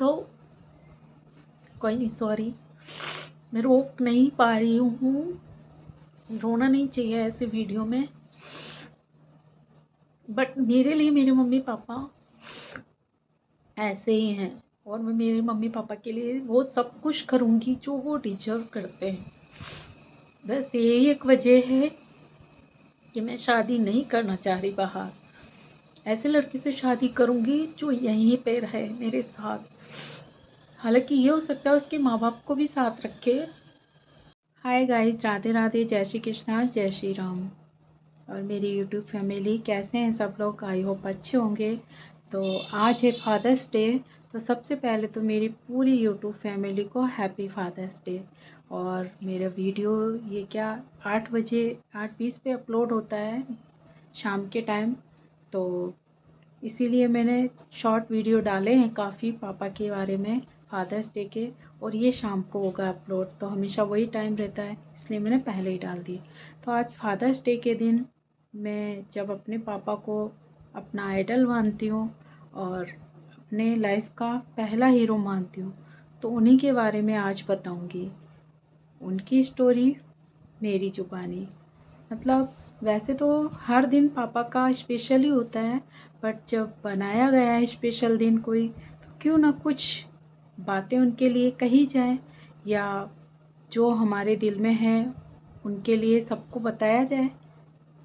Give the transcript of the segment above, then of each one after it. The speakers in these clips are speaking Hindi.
तो कोई नहीं, सॉरी, मैं रोक नहीं पा रही हूँ। रोना नहीं चाहिए ऐसे वीडियो में, बट मेरे लिए मेरे मम्मी पापा ऐसे ही हैं, और मैं मेरे मम्मी पापा के लिए वो सब कुछ करूँगी जो वो डिजर्व करते हैं। बस यही एक वजह है कि मैं शादी नहीं करना चाह रही बाहर। ऐसे लड़के से शादी करूँगी जो यहीं पे रहे मेरे साथ। हालांकि ये हो सकता है उसके माँ बाप को भी साथ रखे। हाय गाइस, राधे राधे, जय श्री कृष्णा, जय श्री राम। और मेरी यूट्यूब फैमिली कैसे हैं सब लोग? आई होप अच्छे होंगे। तो आज है फादर्स डे, तो सबसे पहले तो मेरी पूरी यूट्यूब फैमिली को हैप्पी फादर्स डे। और मेरा वीडियो ये क्या 8 बजे 8:20 पे अपलोड होता है शाम के टाइम, तो इसीलिए मैंने शॉर्ट वीडियो डाले हैं काफ़ी पापा के बारे में फादर्स डे के। और ये शाम को होगा अपलोड, तो हमेशा वही टाइम रहता है, इसलिए मैंने पहले ही डाल दिए। तो आज फादर्स डे के दिन मैं जब अपने पापा को अपना आइडल मानती हूँ और अपने लाइफ का पहला हीरो मानती हूँ, तो उन्हीं के बारे में आज बताऊँगी। उनकी स्टोरी मेरी जुबानी। मतलब वैसे तो हर दिन पापा का स्पेशल ही होता है, बट जब बनाया गया है स्पेशल दिन कोई, तो क्यों ना कुछ बातें उनके लिए कही जाए, या जो हमारे दिल में है उनके लिए सबको बताया जाए।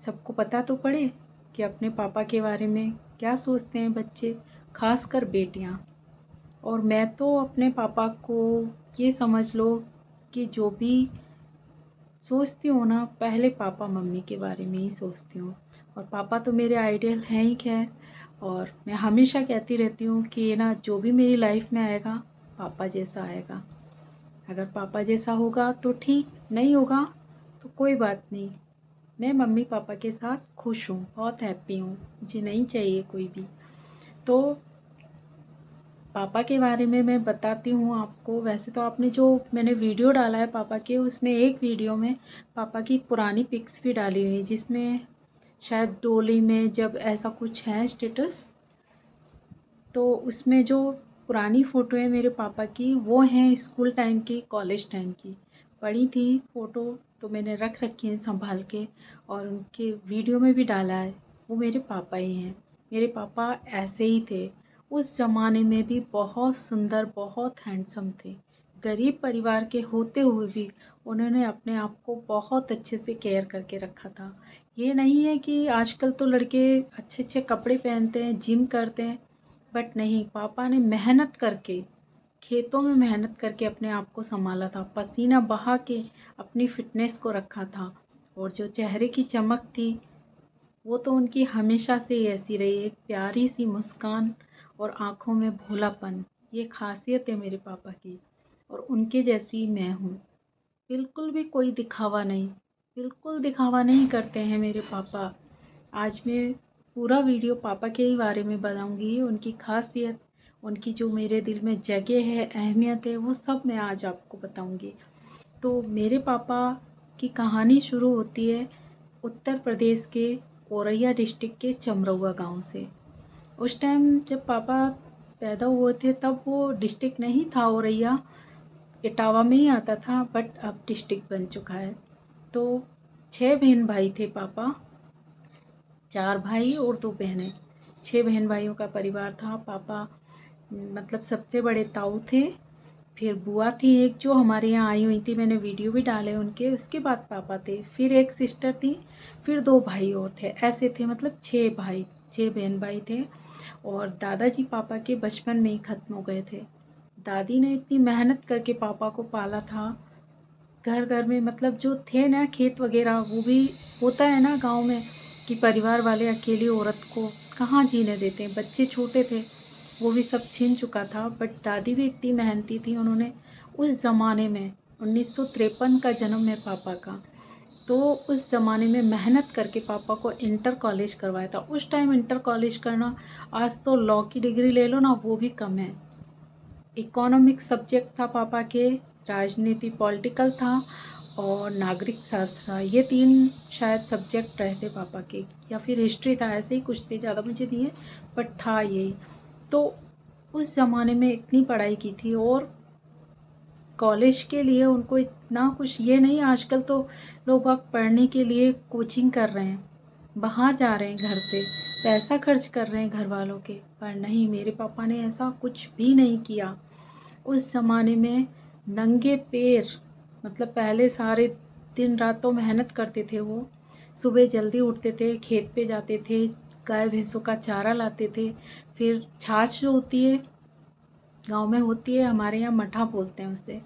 सबको पता तो पड़े कि अपने पापा के बारे में क्या सोचते हैं बच्चे, खासकर बेटियां। और मैं तो अपने पापा को ये समझ लो कि जो भी सोचती हूँ ना, पहले पापा मम्मी के बारे में ही सोचती हूँ। और पापा तो मेरे आइडियल हैं ही खैर। और मैं हमेशा कहती रहती हूँ कि ये ना जो भी मेरी लाइफ में आएगा पापा जैसा आएगा। अगर पापा जैसा होगा तो ठीक, नहीं होगा तो कोई बात नहीं। मैं मम्मी पापा के साथ खुश हूँ, बहुत हैप्पी हूँ, मुझे नहीं चाहिए कोई भी। तो पापा के बारे में मैं बताती हूँ आपको। वैसे तो आपने जो मैंने वीडियो डाला है पापा के, उसमें एक वीडियो में पापा की पुरानी पिक्स भी डाली हुई है, जिसमें शायद डोली में जब ऐसा कुछ है स्टेटस, तो उसमें जो पुरानी फ़ोटो है मेरे पापा की वो हैं स्कूल टाइम की, कॉलेज टाइम की। पड़ी थी फ़ोटो तो मैंने रख रखी है संभाल के, और उनके वीडियो में भी डाला है। वो मेरे पापा ही हैं। मेरे पापा ऐसे ही थे, उस ज़माने में भी बहुत सुंदर, बहुत हैंडसम थे। गरीब परिवार के होते हुए भी उन्होंने अपने आप को बहुत अच्छे से केयर करके रखा था। ये नहीं है कि आजकल तो लड़के अच्छे अच्छे कपड़े पहनते हैं, जिम करते हैं, बट नहीं, पापा ने मेहनत करके, खेतों में मेहनत करके अपने आप को संभाला था, पसीना बहा के अपनी फिटनेस को रखा था। और जो चेहरे की चमक थी वो तो उनकी हमेशा से ही ऐसी रही, एक प्यारी सी मुस्कान और आँखों में भोलापन। ये खासियत है मेरे पापा की, और उनके जैसी मैं हूँ। बिल्कुल भी कोई दिखावा नहीं, बिल्कुल दिखावा नहीं करते हैं मेरे पापा। आज मैं पूरा वीडियो पापा के ही बारे में बताऊंगी, उनकी खासियत, उनकी जो मेरे दिल में जगह है, अहमियत है, वो सब मैं आज आपको बताऊंगी। तो मेरे पापा की कहानी शुरू होती है उत्तर प्रदेश के औरैया डिस्ट्रिक्ट के चमरौआ गांव से। उस टाइम जब पापा पैदा हुए थे तब वो डिस्ट्रिक्ट नहीं था औरैया, इटावा में ही आता था, बट अब डिस्ट्रिक्ट बन चुका है। तो 6 बहन भाई थे पापा, 4 भाई और 2 बहनें। 6 बहन भाइयों का परिवार था। पापा मतलब सबसे बड़े ताऊ थे, फिर बुआ थी एक जो हमारे यहाँ आई हुई थी, मैंने वीडियो भी डाले उनके। उसके बाद पापा थे, फिर एक सिस्टर थी, फिर 2 भाई और थे। ऐसे थे, मतलब 6 भाई, 6 बहन भाई थे। और दादाजी पापा के बचपन में ही ख़त्म हो गए थे। दादी ने इतनी मेहनत करके पापा को पाला था। घर घर में मतलब जो थे ना खेत वगैरह, वो भी होता है ना गांव में कि परिवार वाले अकेली औरत को कहाँ जीने देते हैं। बच्चे छोटे थे, वो भी सब छीन चुका था। बट दादी भी इतनी मेहनती थी, उन्होंने उस ज़माने में 1953 का जन्म है पापा का, तो उस ज़माने में मेहनत करके पापा को इंटर कॉलेज करवाया था। उस टाइम इंटर कॉलेज करना, आज तो लॉ की डिग्री ले लो ना वो भी कम है। इकोनॉमिक्स सब्जेक्ट था पापा के, राजनीति पॉलिटिकल था, और नागरिक शास्त्र, ये 3 शायद सब्जेक्ट रहे थे पापा के, या फिर हिस्ट्री था, ऐसे ही कुछ थे, ज़्यादा मुझे नहीं है बट था यही। तो उस ज़माने में इतनी पढ़ाई की थी, और कॉलेज के लिए उनको इतना कुछ ये नहीं। आजकल तो लोग अब पढ़ने के लिए कोचिंग कर रहे हैं, बाहर जा रहे हैं, घर से पैसा खर्च कर रहे हैं घर वालों के, पर नहीं, मेरे पापा ने ऐसा कुछ भी नहीं किया। उस ज़माने में नंगे पैर, मतलब पहले सारे दिन रात तो मेहनत करते थे वो, सुबह जल्दी उठते थे, खेत पे जाते थे, गाय भैंसों का चारा लाते थे, फिर छाछ जो होती है गांव में होती है, हमारे यहाँ मठा बोलते हैं उसे,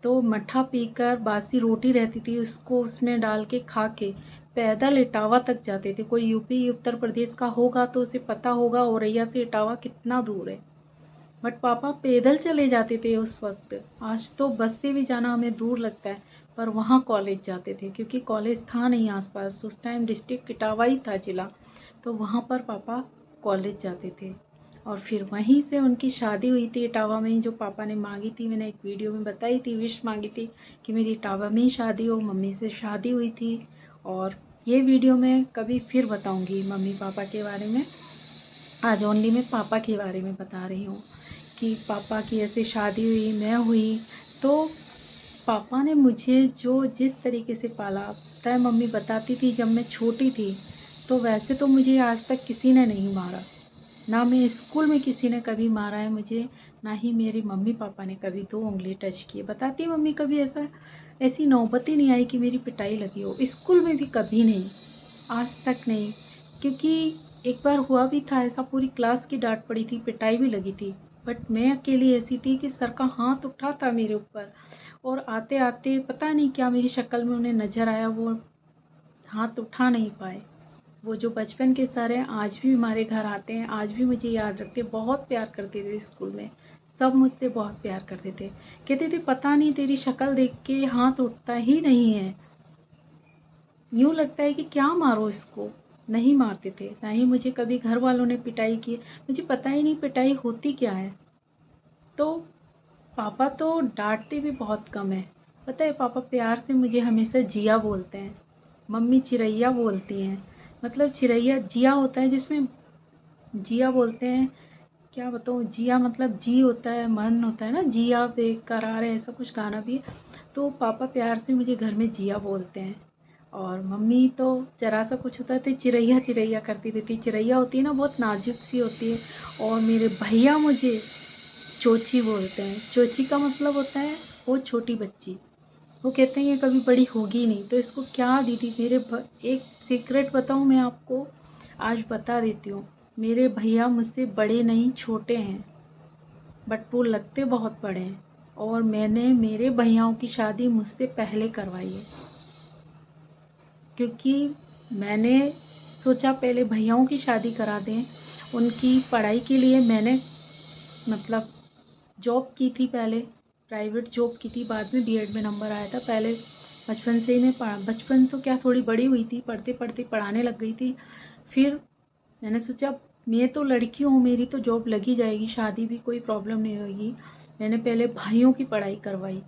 तो मठा पीकर, बासी रोटी रहती थी उसको उसमें डाल के खा के पैदल इटावा तक जाते थे। कोई यूपी उत्तर प्रदेश का होगा तो उसे पता होगा औरैया से इटावा कितना दूर है, बट पापा पैदल चले जाते थे उस वक्त। आज तो बस से भी जाना हमें दूर लगता है, पर वहाँ कॉलेज जाते थे क्योंकि कॉलेज था नहीं आसपास, उस टाइम डिस्ट्रिक्ट इटावा ही था जिला, तो वहाँ पर पापा कॉलेज जाते थे। और फिर वहीं से उनकी शादी हुई थी इटावा में ही, जो पापा ने मांगी थी, मैंने एक वीडियो में बताई थी, विश मांगी थी कि मेरी इटावा में ही शादी हो, मम्मी से शादी हुई थी। और ये वीडियो मैं कभी फिर बताऊंगी मम्मी पापा के बारे में, आज ओनली मैं पापा के बारे में बता रही हूँ कि पापा की ऐसे शादी हुई, मैं हुई, तो पापा ने मुझे जो जिस तरीके से पाला, पता है मम्मी बताती थी जब मैं छोटी थी, तो वैसे तो मुझे आज तक किसी ने नहीं मारा, ना मैं स्कूल में किसी ने कभी मारा है मुझे, ना ही मेरे मम्मी पापा ने कभी 2 उंगली टच की। बताती मम्मी कभी ऐसी नौबत ही नहीं आई कि मेरी पिटाई लगी हो, स्कूल में भी कभी नहीं, आज तक नहीं। क्योंकि एक बार हुआ भी था ऐसा, पूरी क्लास की डांट पड़ी थी, पिटाई भी लगी थी, बट मैं अकेली ऐसी थी कि सर का हाथ उठा था मेरे ऊपर, और आते आते पता नहीं क्या मेरी शक्ल में उन्हें नज़र आया, वो हाथ उठा नहीं पाए। वो जो बचपन के सर हैं आज भी हमारे घर आते हैं, आज भी मुझे याद रखते, बहुत प्यार करते थे स्कूल में, सब मुझसे बहुत प्यार करते थे। कहते थे पता नहीं तेरी शक्ल देख के हाथ उठता ही नहीं है, यूँ लगता है कि क्या मारो इसको। नहीं मारते थे, ना ही मुझे कभी घर वालों ने पिटाई की, मुझे पता ही नहीं पिटाई होती क्या है। तो पापा तो डांटते भी बहुत कम है, पता है पापा प्यार से मुझे हमेशा जिया बोलते हैं, मम्मी चिरैया बोलती हैं। मतलब चिरैया जिया होता है, जिसमें जिया बोलते हैं, क्या बताऊँ, जिया मतलब जी होता है, मन होता है ना, जिया बेकरार है, ऐसा कुछ गाना भी है। तो पापा प्यार से मुझे घर में जिया बोलते हैं, और मम्मी तो जरा सा कुछ होता है तो चिरैया चिरैया करती रहती। चिरैया होती है ना, बहुत नाजुक सी होती है। और मेरे भैया मुझे चोची बोलते हैं। चोची का मतलब होता है वो छोटी बच्ची। वो कहते हैं ये कभी बड़ी होगी नहीं, तो इसको क्या दीदी एक सीक्रेट बताऊँ मैं आपको, आज बता देती हूँ। मेरे भैया मुझसे बड़े नहीं, छोटे हैं, बट वो लगते बहुत बड़े हैं, और मैंने मेरे भैयाओं की शादी मुझसे पहले करवाई है, क्योंकि मैंने सोचा पहले भैयाओं की शादी करा दें। उनकी पढ़ाई के लिए मैंने मतलब जॉब की थी, पहले प्राइवेट जॉब की थी, बाद में बीएड में नंबर आया था। पहले बचपन से ही मैं बचपन तो क्या, थोड़ी बड़ी हुई थी, पढ़ते पढ़ते पढ़ाने लग गई थी। फिर मैंने सोचा मैं तो लड़की हूँ, मेरी तो जॉब लगी जाएगी, शादी भी कोई प्रॉब्लम नहीं होगी। मैंने पहले भाइयों की पढ़ाई करवाई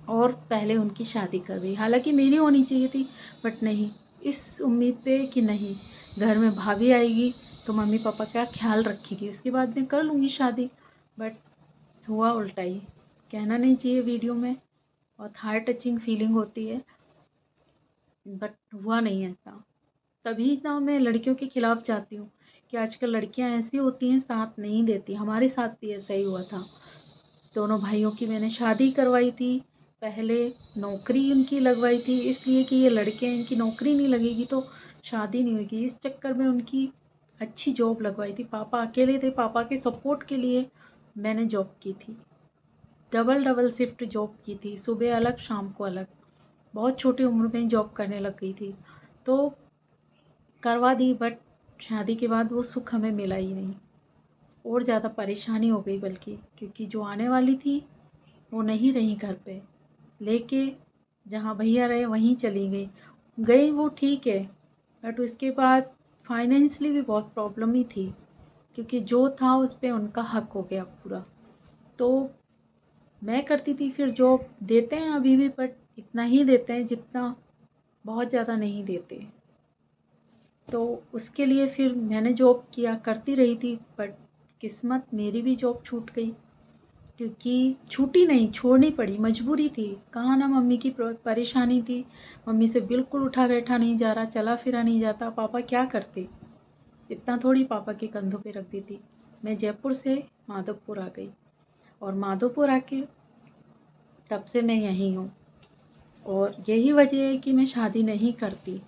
और पहले उनकी शादी करवाई, हालांकि मेरी होनी चाहिए थी, बट नहीं, इस उम्मीद पे कि नहीं घर में भाभी आएगी तो मम्मी पापा का ख्याल रखेगी, उसके बाद मैं कर लूँगी शादी। बट हुआ उल्टा ही, कहना नहीं चाहिए वीडियो में, और हार्ट टचिंग फीलिंग होती है, बट हुआ नहीं ऐसा। तभी ना मैं लड़कियों के खिलाफ जाती हूँ कि आजकल लड़कियां ऐसी होती हैं, साथ नहीं देती। हमारे साथ भी ऐसा ही हुआ था। दोनों भाइयों की मैंने शादी करवाई थी, पहले नौकरी उनकी लगवाई थी, इसलिए कि ये लड़के हैं, इनकी नौकरी नहीं लगेगी तो शादी नहीं होगी, इस चक्कर में उनकी अच्छी जॉब लगवाई थी। पापा अकेले थे, पापा के सपोर्ट के लिए मैंने जॉब की थी, डबल डबल शिफ्ट जॉब की थी, सुबह अलग शाम को अलग। बहुत छोटी उम्र में जॉब करने लग गई थी, तो करवा दी, बट शादी के बाद वो सुख हमें मिला ही नहीं, और ज़्यादा परेशानी हो गई बल्कि, क्योंकि जो आने वाली थी वो नहीं रही घर पे, लेके जहाँ भैया रहे वहीं चली गई। गई वो ठीक है, बट उसके बाद फाइनेंशली भी बहुत प्रॉब्लम ही थी, क्योंकि जो था उस पर उनका हक हो गया पूरा। तो मैं करती थी फिर जॉब, देते हैं अभी भी, बट इतना ही देते हैं जितना, बहुत ज़्यादा नहीं देते। तो उसके लिए फिर मैंने जॉब किया, करती रही थी, बट किस्मत मेरी भी जॉब छूट गई, क्योंकि छूटी नहीं, छोड़नी पड़ी, मजबूरी थी। कहाँ ना मम्मी की परेशानी थी, मम्मी से बिल्कुल उठा बैठा नहीं जा रहा, चला फिरा नहीं जाता। पापा क्या करते, इतना थोड़ी पापा के कंधों पे रख दी थी। मैं जयपुर से माधवपुर आ गई, और माधवपुर आके तब से मैं यहीं हूँ। और यही वजह है कि मैं शादी नहीं करती,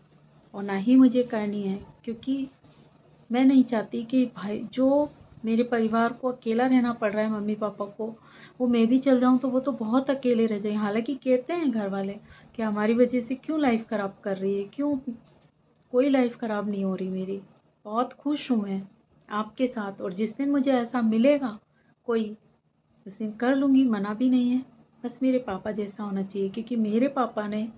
और ना ही मुझे करनी है, क्योंकि मैं नहीं चाहती कि भाई जो मेरे परिवार को अकेला रहना पड़ रहा है, मम्मी पापा को, वो मैं भी चल जाऊँ तो वो तो बहुत अकेले रह जाए। हालांकि कहते हैं घर वाले कि हमारी वजह से क्यों लाइफ ख़राब कर रही है, क्यों, कोई लाइफ ख़राब नहीं हो रही मेरी, बहुत खुश हूँ मैं आपके साथ। और जिस दिन मुझे ऐसा मिलेगा कोई, उस दिन कर लूँगी, मना भी नहीं है। बस मेरे पापा जैसा होना चाहिए, क्योंकि मेरे पापा ने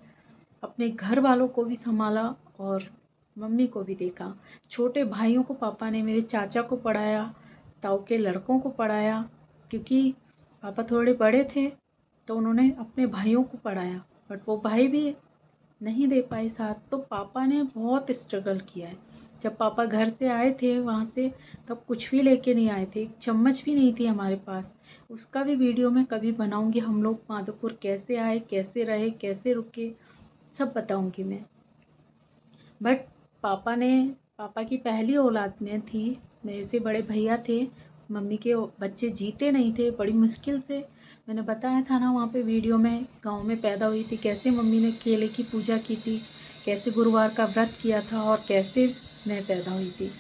अपने घर वालों को भी संभाला और मम्मी को भी देखा। छोटे भाइयों को पापा ने, मेरे चाचा को पढ़ाया, ताऊ के लड़कों को पढ़ाया, क्योंकि पापा थोड़े बड़े थे तो उन्होंने अपने भाइयों को पढ़ाया, बट वो भाई भी नहीं दे पाए साथ। तो पापा ने बहुत स्ट्रगल किया है। जब पापा घर से आए थे वहाँ से, तब कुछ भी लेके नहीं आए थे, एक चम्मच भी नहीं थी हमारे पास। उसका भी वीडियो मैं कभी बनाऊंगी, हम लोग माधोपुर कैसे आए, कैसे रहे, कैसे रुके, सब बताऊंगी मैं। बट पापा ने, पापा की पहली औलाद में थी, मेरे से बड़े भैया थे, मम्मी के बच्चे जीते नहीं थे, बड़ी मुश्किल से, मैंने बताया था ना वहाँ पे वीडियो में, गांव में पैदा हुई थी, कैसे मम्मी ने केले की पूजा की थी, कैसे गुरुवार का व्रत किया था, और कैसे मैं पैदा हुई थी।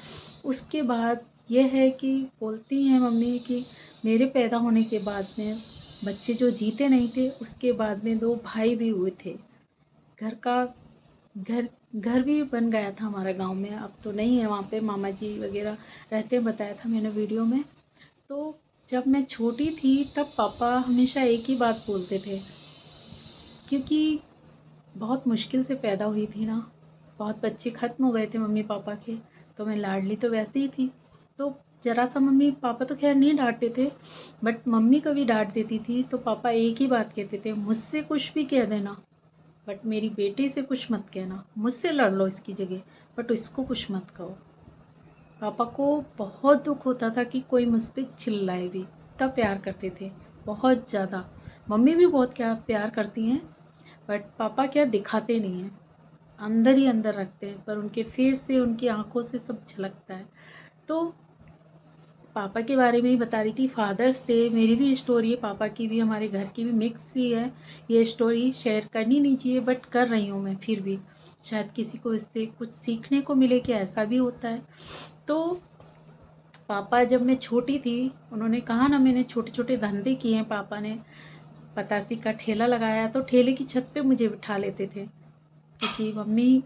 उसके बाद यह है कि बोलती हैं मम्मी कि मेरे पैदा होने के बाद में बच्चे जो जीते नहीं थे, उसके बाद में 2 भाई भी हुए थे। घर का घर घर भी बन गया था हमारा गांव में, अब तो नहीं है, वहाँ पे मामा जी वगैरह रहते, बताया था मैंने वीडियो में। तो जब मैं छोटी थी तब पापा हमेशा एक ही बात बोलते थे, क्योंकि बहुत मुश्किल से पैदा हुई थी ना, बहुत बच्चे ख़त्म हो गए थे मम्मी पापा के, तो मैं लाडली तो वैसे ही थी। तो ज़रा सा, मम्मी पापा तो खैर नहीं डांटते थे, बट मम्मी कभी डांट देती थी तो पापा एक ही बात कहते थे, मुझसे कुछ भी कह देना, बट मेरी बेटी से कुछ मत कहना, मुझसे लड़ लो इसकी जगह, बट इसको कुछ मत कहो। पापा को बहुत दुख होता था कि कोई मुझ पर चिल्लाए भी, तब प्यार करते थे बहुत ज़्यादा। मम्मी भी बहुत क्या प्यार करती हैं, बट पापा क्या दिखाते नहीं हैं, अंदर ही अंदर रखते हैं, पर उनके फेस से, उनकी आंखों से सब झलकता है। तो पापा के बारे में ही बता रही थी, फादर्स डे, मेरी भी स्टोरी है, पापा की भी, हमारे घर की भी मिक्स ही है। ये स्टोरी शेयर करनी नहीं चाहिए, बट कर रही हूँ मैं फिर भी, शायद किसी को इससे कुछ सीखने को मिले कि ऐसा भी होता है। तो पापा जब मैं छोटी थी, उन्होंने कहा ना, मैंने छोटे छोटे धंधे किए हैं पापा ने। पतासी का ठेला लगाया, तो ठेले की छत पे मुझे बिठा लेते थे, क्योंकि मम्मी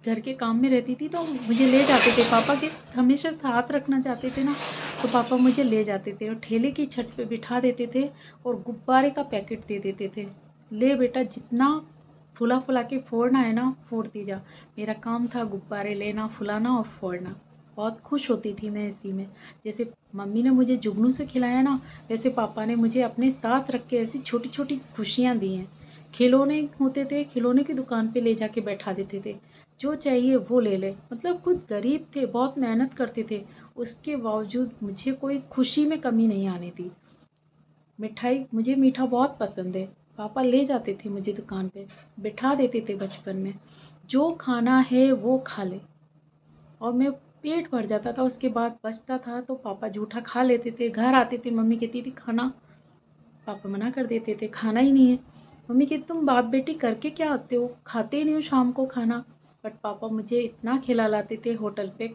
घर के काम में रहती थी, तो मुझे ले जाते थे पापा के, हमेशा साथ रखना चाहते थे ना, तो पापा मुझे ले जाते थे और ठेले की छत पे बिठा देते थे, और गुब्बारे का पैकेट दे देते थे, ले बेटा जितना फुला फुला के फोड़ना है ना, फोड़ती जा। मेरा काम था गुब्बारे लेना, फुलाना और फोड़ना। बहुत खुश होती थी मैं इसी में। जैसे मम्मी ने मुझे जुगनू से खिलाया ना, वैसे पापा ने मुझे अपने साथ रख के ऐसी छोटी छोटी खुशियाँ दी हैं। खिलौने होते थे, खिलौने की दुकान पे ले जाके बैठा देते थे, जो चाहिए वो ले ले। मतलब खुद गरीब थे, बहुत मेहनत करते थे, उसके बावजूद मुझे कोई खुशी में कमी नहीं आने दी। मिठाई, मुझे मीठा बहुत पसंद है, पापा ले जाते थे मुझे दुकान पे, बिठा देते थे बचपन में, जो खाना है वो खा ले, और मैं पेट भर जाता था। उसके बाद बचता था तो पापा जूठा खा लेते थे। घर आते थे, मम्मी कहती थी खाना, पापा मना कर देते थे, खाना ही नहीं है। मम्मी कहती तुम बाप बेटी करके क्या आते हो, खाते ही नहीं हो शाम को खाना। बट पापा मुझे इतना खिला लाते थे होटल पे,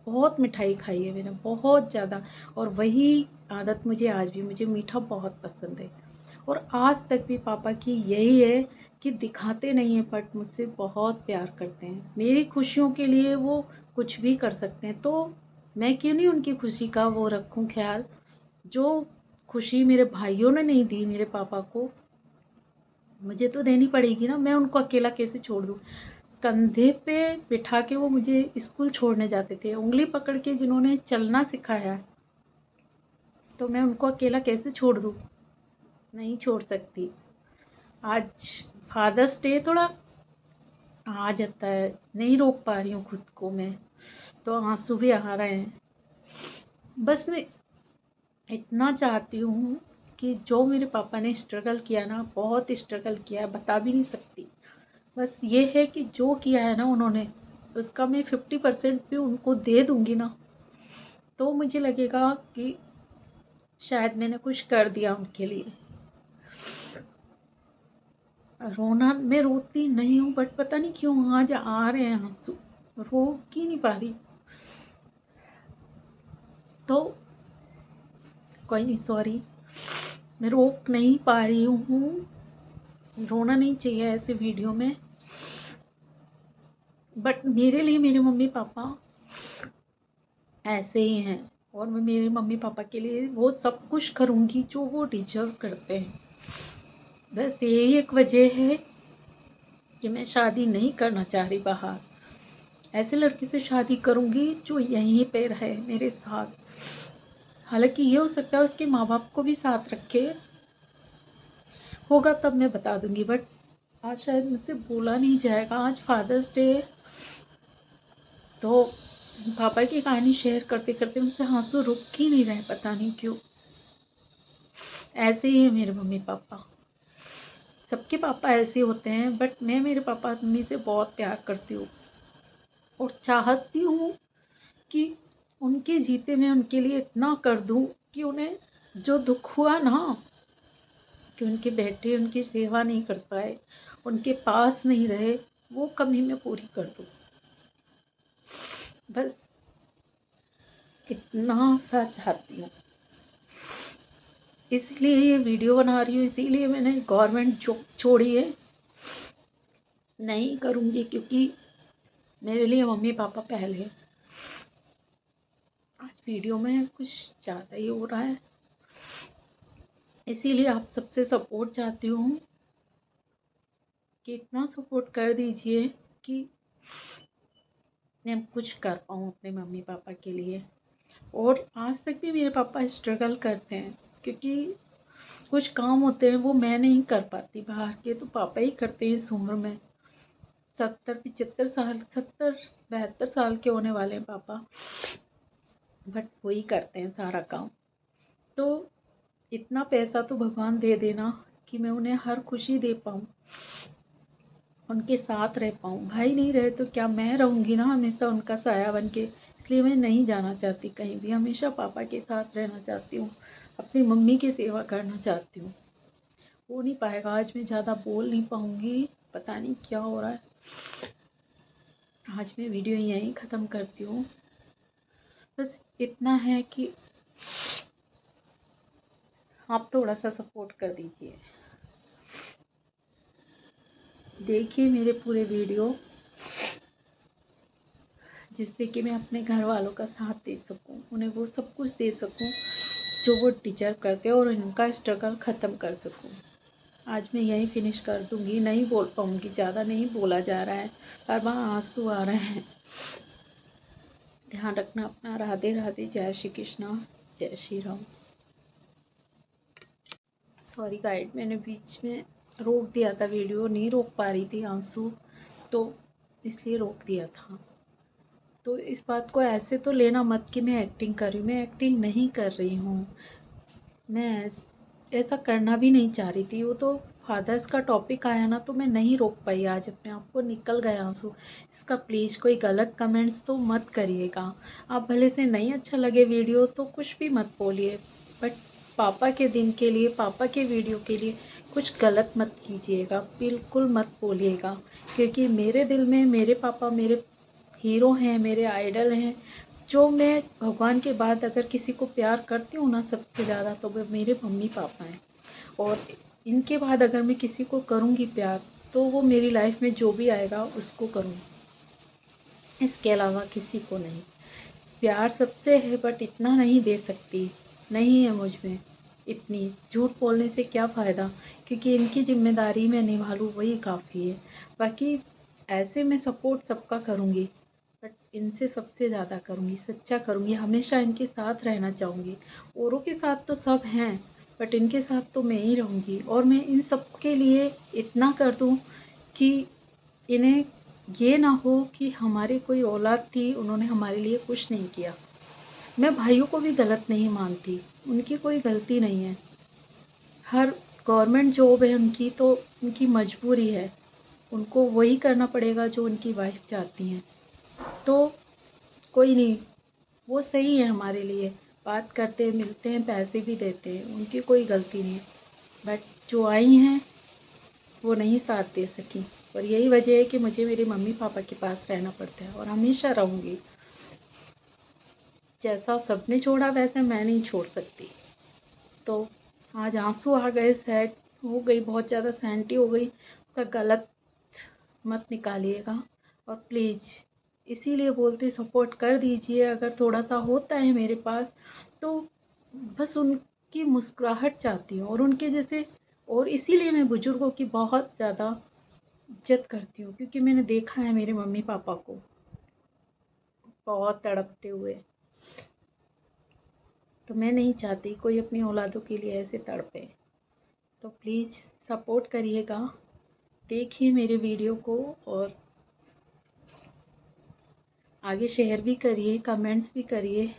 बहुत मिठाई खाई है मैंने, बहुत ज़्यादा। और वही आदत मुझे आज भी, मुझे मीठा बहुत पसंद है। और आज तक भी पापा की यही है कि दिखाते नहीं हैं, बट मुझसे बहुत प्यार करते हैं, मेरी खुशियों के लिए वो कुछ भी कर सकते हैं। तो मैं क्यों नहीं उनकी खुशी का वो रखूं ख्याल, जो खुशी मेरे भाइयों ने नहीं दी मेरे पापा को, मुझे तो देनी पड़ेगी ना। मैं उनको अकेला कैसे छोड़ दूँ। कंधे पे बिठा के वो मुझे स्कूल छोड़ने जाते थे, उंगली पकड़ के जिन्होंने चलना सिखाया है, तो मैं उनको अकेला कैसे छोड़ दूँ, नहीं छोड़ सकती। आज फादर्स डे थोड़ा आ जाता है, नहीं रोक पा रही हूँ खुद को मैं, तो आंसू भी आ रहे हैं। बस मैं इतना चाहती हूँ कि जो मेरे पापा ने स्ट्रगल किया ना, बहुत स्ट्रगल किया है, बता भी नहीं सकती। बस ये है कि जो किया है ना उन्होंने, उसका मैं 50% भी उनको दे दूँगी ना, तो मुझे लगेगा कि शायद मैंने कुछ कर दिया उनके लिए। रोना, मैं रोती नहीं हूँ, बट पता नहीं क्यों आज आ रहे हैं आंसू, रोक ही नहीं पा रही। तो कोई नहीं, सॉरी, मैं रोक नहीं पा रही हूँ। रोना नहीं चाहिए ऐसे वीडियो में, बट मेरे लिए मेरे मम्मी पापा ऐसे ही हैं, और मैं मेरे मम्मी पापा के लिए वो सब कुछ करूँगी जो वो डिजर्व करते हैं। बस यही एक वजह है कि मैं शादी नहीं करना चाह रही बाहर। ऐसे लड़के से शादी करूँगी जो यहीं पे रहे मेरे साथ। हालांकि ये हो सकता है उसके माँ बाप को भी साथ रखे, होगा तब मैं बता दूंगी, बट आज शायद मुझसे बोला नहीं जाएगा। आज फादर्स डे, तो पापा की कहानी शेयर करते करते मुझसे आंसू रुक ही नहीं रहे, पता नहीं क्यों। ऐसे ही है मेरे मम्मी पापा, सबके पापा ऐसे होते हैं, बट मैं मेरे पापा मम्मी से बहुत प्यार करती हूँ और चाहती हूँ कि उनके जीते मैं उनके लिए इतना कर दूँ कि उन्हें जो दुख हुआ ना कि उनके बेटे उनकी सेवा नहीं कर पाए, उनके पास नहीं रहे, वो कमी मैं पूरी कर दूँ। बस इतना सा चाहती हूँ, इसलिए ये वीडियो बना रही हूँ, इसीलिए मैंने गवर्नमेंट जॉब छोड़ी है। नहीं करूँगी क्योंकि मेरे लिए मम्मी पापा पहले। आज वीडियो में कुछ ज़्यादा ही हो रहा है, इसीलिए आप सबसे सपोर्ट चाहती हूँ कि इतना सपोर्ट कर दीजिए कि मैं कुछ कर पाऊँ अपने मम्मी पापा के लिए। और आज तक भी मेरे पापा स्ट्रगल करते हैं, क्योंकि कुछ काम होते हैं वो मैं नहीं कर पाती बाहर के, तो पापा ही करते हैं। इस उम्र में 70-75 साल, 70-72 साल के होने वाले हैं पापा, बट वही करते हैं सारा काम। तो इतना पैसा तो भगवान दे देना कि मैं उन्हें हर खुशी दे पाऊँ, उनके साथ रह पाऊँ। भाई नहीं रहे तो क्या मैं रहूँगी ना हमेशा उनका साया बन के। इसलिए मैं नहीं जाना चाहती कहीं भी, हमेशा पापा के साथ रहना चाहती हूँ, अपनी मम्मी की सेवा करना चाहती हूँ। हो नहीं पाएगा, आज मैं ज़्यादा बोल नहीं पाऊँगी, पता नहीं क्या हो रहा है। आज मैं वीडियो यहीं ख़त्म करती हूँ। बस इतना है कि आप थोड़ा सा सपोर्ट कर दीजिए, देखिए मेरे पूरे वीडियो, जिससे कि मैं अपने घर वालों का साथ दे सकूं, उन्हें वो सब कुछ दे सकूं जो वो डिजर्व करते हैं, और इनका स्ट्रगल ख़त्म कर सकूं। आज मैं यहीं फिनिश कर दूंगी, नहीं बोल पाऊंगी, ज़्यादा नहीं बोला जा रहा है, हर बार आंसू आ रहे हैं। ध्यान रखना अपना। राधे राधे, जय श्री कृष्णा, जय श्री राम। सॉरी गाइड, मैंने बीच में रोक दिया था, वीडियो नहीं रोक पा रही थी आंसू, तो इसलिए रोक दिया था। तो इस बात को ऐसे तो लेना मत कि मैं एक्टिंग कर रही हूँ, मैं एक्टिंग नहीं कर रही हूँ। मैं ऐसा करना भी नहीं चाह रही थी, वो तो फादर्स का टॉपिक आया ना, तो मैं नहीं रोक पाई, आज अपने आप को निकल गया आंसू। इसका प्लीज़ कोई गलत कमेंट्स तो मत करिएगा। आप भले से नहीं अच्छा लगे वीडियो तो कुछ भी मत बोलिए, बट पापा के दिन के लिए, पापा के वीडियो के लिए कुछ गलत मत कीजिएगा, बिल्कुल मत बोलिएगा। क्योंकि मेरे दिल में मेरे पापा मेरे हीरो हैं, मेरे आइडल हैं। जो मैं भगवान के बाद अगर किसी को प्यार करती हूँ ना सबसे ज़्यादा, तो वो मेरे मम्मी पापा हैं। और इनके बाद अगर मैं किसी को करूँगी प्यार, तो वो मेरी लाइफ में जो भी आएगा उसको करूँगी, इसके अलावा किसी को नहीं। प्यार सबसे है, बट इतना नहीं दे सकती, नहीं है मुझ में इतनी। झूठ बोलने से क्या फ़ायदा, क्योंकि इनकी जिम्मेदारी मैं निभा लूँ वही काफ़ी है। बाकी ऐसे मैं सपोर्ट सबका करूँगी, बट इनसे सबसे ज़्यादा करूँगी, सच्चा करूँगी, हमेशा इनके साथ रहना चाहूँगी। औरों के साथ तो सब हैं, बट इनके साथ तो मैं ही रहूँगी। और मैं इन सब के लिए इतना कर दूँ कि इन्हें ये ना हो कि हमारी कोई औलाद थी, उन्होंने हमारे लिए कुछ नहीं किया। मैं भाइयों को भी गलत नहीं मानती, उनकी कोई गलती नहीं है। हर गवर्नमेंट जॉब है उनकी, तो उनकी मजबूरी है, उनको वही करना पड़ेगा जो उनकी वाइफ चाहती हैं। तो कोई नहीं, वो सही है हमारे लिए, बात करते हैं, मिलते हैं, पैसे भी देते हैं, उनकी कोई गलती नहीं है। बट जो आई हैं वो नहीं साथ दे सकी, और यही वजह है कि मुझे मेरे मम्मी पापा के पास रहना पड़ता है, और हमेशा रहूँगी। जैसा सबने छोड़ा वैसे मैं नहीं छोड़ सकती। तो आज आंसू आ गए, सैड हो गई, बहुत ज़्यादा सैंटी हो गई। उसका गलत मत निकालिएगा, और प्लीज़ इसीलिए बोलती, सपोर्ट कर दीजिए। अगर थोड़ा सा होता है मेरे पास तो बस उनकी मुस्कुराहट चाहती हूँ, और उनके जैसे, और इसीलिए मैं बुजुर्गों की बहुत ज़्यादा इज्जत करती हूँ, क्योंकि मैंने देखा है मेरे मम्मी पापा को बहुत तड़पते हुए। तो मैं नहीं चाहती कोई अपनी औलादों के लिए ऐसे तड़पे। तो प्लीज़ सपोर्ट करिएगा, देखिए मेरे वीडियो को, और आगे शेयर भी करिए, कमेंट्स भी करिए,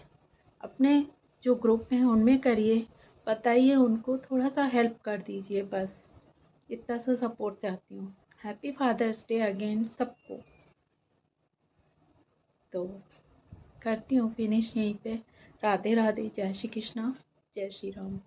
अपने जो ग्रुप हैं उनमें करिए, बताइए उनको, थोड़ा सा हेल्प कर दीजिए, बस इतना सा सपोर्ट चाहती हूँ। हैप्पी फादर्स डे अगेन सबको। तो करती हूँ फिनिश यहीं पे। राधे राधे, जय श्री कृष्णा, जय श्री राम।